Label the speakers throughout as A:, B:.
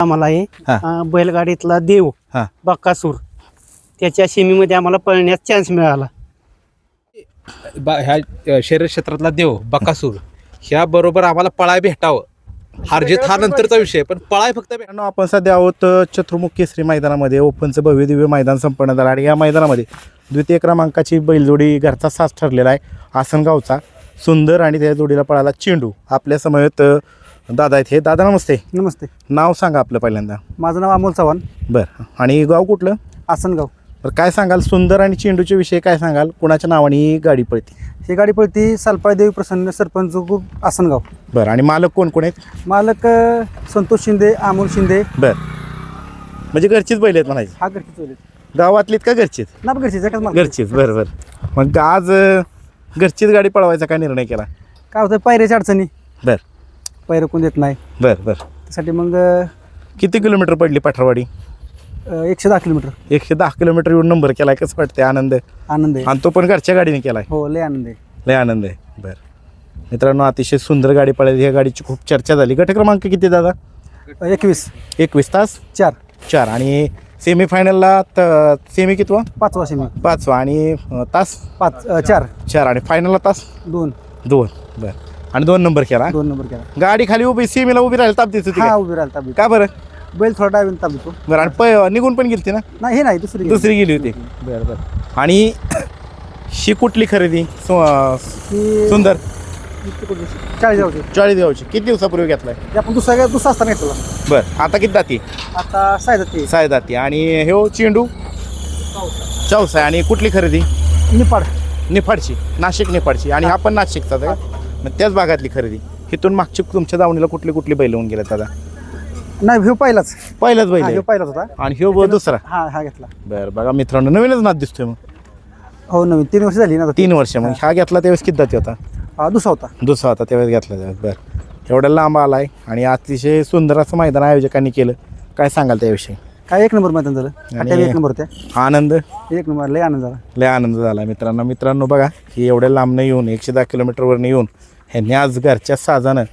A: आम्हाला आहे
B: हा.
A: बैलगाडीतला देव
B: हा.
A: बक्कासूर त्याच्या सीमेमध्ये आम्हाला पळण्यास चान्स मिळाला.
C: ह्या शरीर क्षेत्रातला देव बकासूर ह्या बरोबर आम्हाला पळाय भेटावं. हारजीत हा नंतरचा विषय, पण पळाय फक्त
B: मित्रांनो, आपण सध्या आहोत चतुर्मुख केसरी मैदानामध्ये. ओपनचं भव्य दिव्य मैदान संपन्न झालं आणि या मैदानामध्ये द्वितीय क्रमांकाची बैलजोडी घरचा साज ठरलेला आहे. आसनगावचा सुंदर आणि त्या जोडीला पळाला चेंडू. आपल्या समवेत दादा आहेत. हे दादा नमस्ते.
A: नमस्ते,
B: नाव सांगा आपलं पहिल्यांदा.
A: माझं नाव अमोल चव्हाण,
B: बरं. आणि गाव कुठलं?
A: आसनगाव.
B: बरं, काय सांगाल सुंदर आणि चेंडूचे विषय काय सांगाल? कुणाच्या नावाने ही गाडी पळते?
A: ही गाडी पळती सालपाळ देवी प्रसन्न सरपंच ग्रुप आसनगाव.
B: बरं. आणि मालक कोण कोण आहेत?
A: मालक संतोष शिंदे, अमोल शिंदे.
B: बरं, म्हणजे घरचीच बैल आहेत म्हणायचे.
A: हा घरची चोरी
B: गावातलीत का घरचीच?
A: ना घरचीच एकच मालक.
B: घरचीच. बरं बरं. मग आज घरचीच गाडी पळवायचा काय निर्णय केला?
A: काय होतं, पायऱ्याच्या अडचणी.
B: बरं
A: पायऱ्या कोण देत नाही,
B: बरं बरं.
A: त्यासाठी मग
B: किती किलोमीटर पडली पठारवाडी?
A: 110 किलोमीटर.
B: 110 किलोमीटर येऊन नंबर केलाय. कसं वाटते? आनंद?
A: आनंद आहे.
B: आणि तो पण घरच्या गाडीने केलाय.
A: हो, लय आनंद आहे.
B: लय आनंद आहे. बरं मित्रांनो, अतिशय सुंदर गाडी पळाली. ह्या गाडीची खूप चर्चा झाली. गट क्रमांक किती दादा?
A: 21.
B: 21 तास
A: 4.
B: आणि सेमीफायनलला सेमी कितवा?
A: 5वा सेमी.
B: 5वा. आणि तास
A: 4.
B: आणि फायनलला तास
A: 2.
B: 2. बरं. आणि 2 नंबर केला.
A: 2 नंबर केला.
B: गाडी खाली उभी सेमीला उभी राहिली, ताप देत होती
A: हा,
B: का?
A: उभी राहिला ताबीत.
B: का बरं?
A: बैल थोडा डावीन ताबीतो.
B: बरं. आणि निघून पण गेलती ना?
A: नाही, हे नाही, दुसरी
B: दुसरी गेली होती. बरं बरं. आणि ही कुठली खरेदी? सुंदर
A: 40 गावची.
B: 40 गावची. किती दिवसापूर्वी घेतलाय?
A: ते आपण दुसरा असताना घेतला.
B: बरं. आता किती जाती?
A: आता सायदाती
B: साय जाती. आणि हे चेंडू चौसा आहे. आणि कुठली खरेदी?
A: निपाड.
B: निफाडची, नाशिक निफाडची. आणि आपण नाशिकचाच आहे. मग त्याच भागातली खरेदी. इथून मागची तुमच्या दावणीला कुठली बैल होऊन गेल्या दादा?
A: नाही, ह्यो पहिलाच.
B: पहिलाच बैल
A: ह्यो
B: आहे.
A: पहिलाच होता.
B: आणि ह्यो दुसरा?
A: हा घेतला.
B: बरं. बघा मित्रांनो, नवीनच नाद दिसतोय. मग
A: हो, नवीन 3 वर्ष झाली ना.
B: 3 वर्ष. मग हा घेतला त्यावेळेस किती जाती होता?
A: दुसरा होता.
B: दुसरा होता त्यावेळेस घेतला त्यावेळेस. बरं. एवढ्या लांब आलाय आणि अतिशय सुंदर असं मैदान आयोजकांनी केलं. काय सांगाल त्याविषयी?
A: काय 1 नंबर मैदान झालं.
B: आणि
A: 1 नंबर होत्या.
B: आनंद?
A: 1 नंबर. लय आनंद झाला.
B: लय आनंद झाला मित्रांनो बघा, ही एवढ्या लांबनं येऊन 110 किलोमीटरवरनं येऊन ह्यांनी आज घरच्या साजानं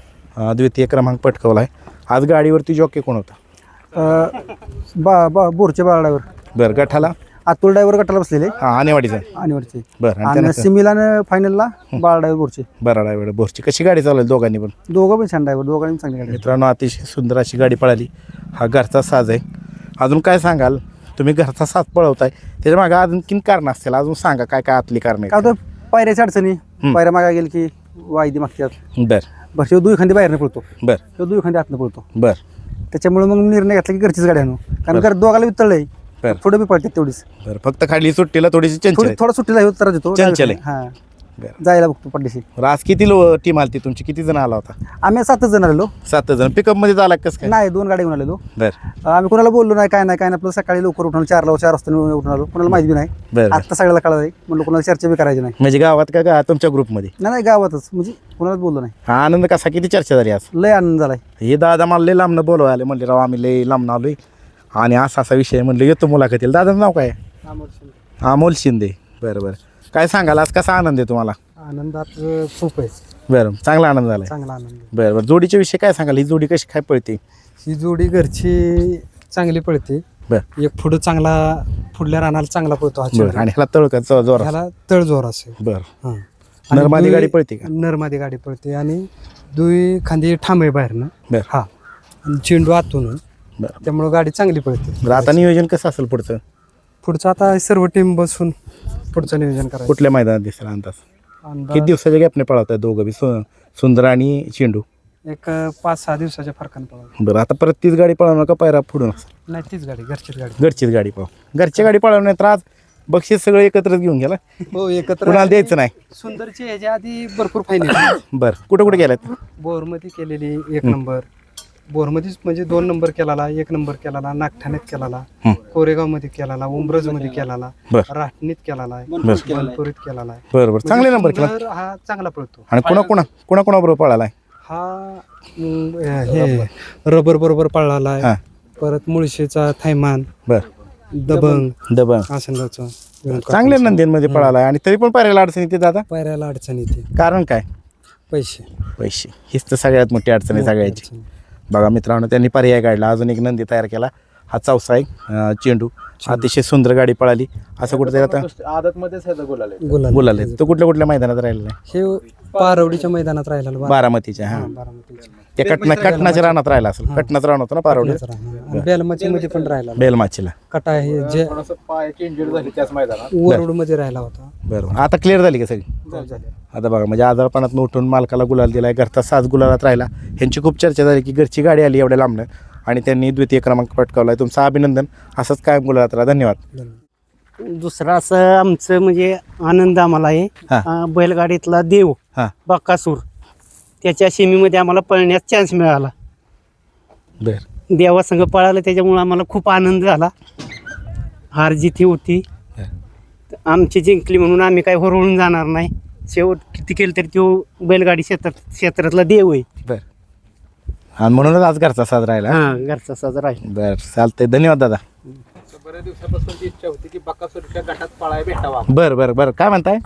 B: द्वितीय क्रमांक पटकवला आहे. आज गाडीवरती जॉकी कोण होता?
A: बोरचे बाळावर.
B: बरं. गटाला?
A: अतुल ड्रायव्हर गटाला बसलेले.
B: हां, आणेवाडीचा.
A: आणीवरचे.
B: बरं.
A: आणि सिमीला फायनलला बाळ ड्रायव्हर बोरचे.
B: बरं. ड्रायव्हर बोरची. कशी गाडी चालवली दोघांनी पण?
A: दोघं पण छान ड्रायव्हर, दोघांनी चांगली गाडी.
B: मित्रांनो, अतिशय सुंदर अशी गाडी पळाली. हा घरचा साज आहे. अजून काय सांगाल? तुम्ही घरचा साज पळवताय, त्याच्या मागे अजून कारण असतील. अजून सांगा काय काय आतली कारण
A: काय
B: आहे?
A: होतं, पायऱ्याच्या अडचणी. पायऱ्या मागा गेली की वायदी मागतात.
B: बरं
A: बरं. ह्यो 2 खांदी बाहेरनं पळतो.
B: बरं
A: ह्यो 2 खांदी आतनं पळतो.
B: बरं
A: त्याच्यामुळे मग निर्णय घेतला की घरचीच गाडी आणू. कारण घर दोघाला वितळलंय.
B: बरं.
A: थोडं बी पळतात तेवढीच.
B: बरं. फक्त खाली सुट्टीला थोडीशी चंचल आहे.
A: थोडा सुट्टीला येऊ तर देतो.
B: चंचल आहे.
A: हा,
B: बरं.
A: जायला बघतो पड्डेशी.
B: आज किती टीम आली तुमची? किती जण आला होता?
A: आम्ही 7 जण आलेलो.
B: 7 जण. पिकअपमध्ये झाला कसं काय?
A: नाही, 2 गाडी घेऊन आलेलो.
B: बरं
A: आम्ही कोणाला बोललो नाही, काय नाही आपलं सकाळी लवकर उठून 4 वाजता उठून आलो. कोणाला माहिती बी नाही.
B: बरं.
A: आता सगळ्याला कळलं आहे. म्हणलं कोणाला चर्चा बी करायची नाही.
B: म्हणजे गावात का तुमच्या ग्रुपमध्ये?
A: नाही, गावातच, म्हणजे कोणालाच बोललो नाही.
B: हा आनंद कसा? किती चर्चा झाली आज?
A: लय आनंद झालाय.
B: हे दादा मला लय लांबनं बोलवा आले. म्हणले राव आम्ही लय लांबनं आलोय आणि असा विषय. म्हणलं येतो मुलाखतीला. दादाचं नाव काय? अमोल शिंदे. बरं बरं. काय सांगाल आज कसा आनंद आहे तुम्हाला?
A: आनंदात खूप आहे.
B: बरं. चांगला आनंद झाला.
A: चांगला आनंद.
B: बरं बरं. जोडीच्या विषयी काय सांगाल? ही जोडी कशी काय पळते?
D: ही जोडी घरची चांगली पळते.
B: बरं.
D: एक पुढं चांगला, पुढल्या रानाला चांगला पळतो हा
B: बरं.
D: चेंडू.
B: आणि ह्याला तळका जोर?
D: ह्याला तळजोर असेल.
B: बरं.
D: हां.
B: नरमादी गाडी पळते का?
D: नरमादी गाडी पळते आणि 2 खांदी ठांबे बाहेरनं.
B: बरं.
D: हा, आणि चेंडू आतून.
B: बरं.
D: त्यामुळं गाडी चांगली पळते.
B: बरं. आता नियोजन कसं असेल पुढचं?
D: पुढचं आता सर्व टीम बसून पुढचं नियोजन करायचं.
B: कुठल्या मैदानात दिसेल अंदाज?
D: अंदाज
B: किती दिवसाच्या गॅपने पळवताय दोघं बी, सुंदर आणि चेंडू?
D: एक 5-6 दिवसाच्या फरकानं पळवलं.
B: बरं. आता परत तीच गाडी पळवणार का पायरा फोडून?
D: नाही, तीच गाडी, घरचीच गाडी.
B: घरचीच गाडी पळव. घरची गाडी पळवणार तर आज बक्षीस सगळं एकत्रच घेऊन गेला.
D: हो, एकत्र.
B: कुणाला द्यायचं नाही?
D: सुंदरची ह्याच्या आधी भरपूर फायनल.
B: बरं. कुठे गेल्यात?
D: बोरमध्ये केलेली 1 नंबर. बोरमध्येच म्हणजे 2 नंबर केलेला, 1 नंबर केलेला, नागठाण्यात केलेला, कोरेगावमध्ये केलेला, उमरजमध्ये केलेला,
B: बरं.
D: राहटणीत केलेला, बनपुरीत केलेला.
B: बरं बरं. चांगले नंबर केला.
D: सुंदर हा चांगला पळतो.
B: आणि कोणाबरोबर पळालाय?
D: हा हे रबर बरोबर पळाला
B: हां.
D: आहे. परत मुळशीचा थैमान,
B: बरं.
D: दबंग आसनगावचा.
B: चांगल्या नंदीमध्ये पळालाय. आणि तरी पण पायऱ्याला अडचण येते दादा?
D: पायऱ्याला अडचण येते.
B: कारण काय?
D: पैसे.
B: पैसे. हीच तर सगळ्यात मोठी अडचण आहे सगळ्याची. बघा मित्रांनो, त्यांनी पर्याय काढला, अजून एक नंदी तयार केला. हा चौसा आहे, चेंडू. अतिशय सुंदर गाडी पळाली. असं कुठेतरी आता
C: आदतमध्येच आहे गुलाल
B: गुलाल आहे. तो कुठल्या कुठल्या मैदानात राहिलेला आहे?
D: हे पारवडीच्या मैदानात राहिला
B: बारामतीच्या. हां, ते कटनाच्या रानात राहिला असेल. कटनाच रान होतं ना पारवडी.
D: बेलमाची मध्ये पण राहिला.
B: बेलमाचीला.
D: कटा हे जे
C: झाली त्याच मैदानात.
D: वरुड मध्ये राहिला होता.
B: बरोबर. आता क्लिअर झाली का सगळी? आता बघा, म्हणजे आजारपणात उठून मालकाला गुलाल दिलाय, घरचा 7 गुलालात राहिला. ह्यांची खूप चर्चा झाली की घरची गाडी आली एवढ्या लांबनं आणि त्यांनी द्वितीय क्रमांक पटकावलाय. तुमचं अभिनंदन. असंच कायम गुलालात राहा. धन्यवाद.
E: दुसरं असं आमचं म्हणजे आनंद आम्हाला आहे, बैलगाडीतला देव
B: हां,
E: बकासूर, त्याच्या सेमीमध्ये आम्हाला पळण्यास चान्स मिळाला.
B: बरं.
E: देवासंग पळालं, त्याच्यामुळे आम्हाला खूप आनंद झाला. हार जिथे होती आमची जिंकली म्हणून आम्ही काही हरवून जाणार नाही. शेवट किती केलं तरी तो बैलगाडी क्षेत्रातला देव आहे.
B: बरं. आणि म्हणूनच आज घरचा साज राहिला.
E: हां, घरचा साजरा राहील.
B: बरं, चालतंय. धन्यवाद दादा.
C: बऱ्याच दिवसापासून इच्छा होती की बकासूरच्या गटात पळायला भेटावा.
B: बरं बरं बरं, काय म्हणताय?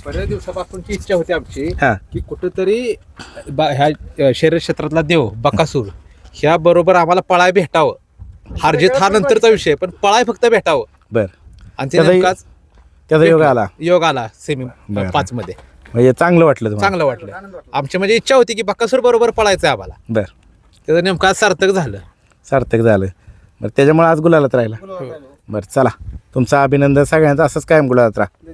C: बऱ्याच दिवसापासूनची इच्छा होती आमची
B: हां,
C: की कुठेतरी ह्या शरीर क्षेत्रातला देव बकासूर ह्या बरोबर आम्हाला पळाय भेटावं. हारजीत हा नंतरचा विषय, पण पळाय फक्त भेटावं.
B: बरं.
C: आणि ते
B: त्याचा
C: नेमकाच
B: त्याचा योग आला.
C: योग आला सेमी
B: बरं.
C: 5 मध्ये.
B: म्हणजे चांगलं वाटलं तुम्हाला?
C: चांगलं वाटलं. आमची म्हणजे इच्छा होती की बकासूर बरोबर पळायचं आहे आम्हाला.
B: बरं,
C: त्याचं नेमकं आज सार्थक झालं.
B: सार्थक झालं. बरं, त्याच्यामुळे आज गुलालात राहिला. बरं, चला, तुमचं अभिनंदन. सगळ्यांचं असंच कायम गुलालात राहा.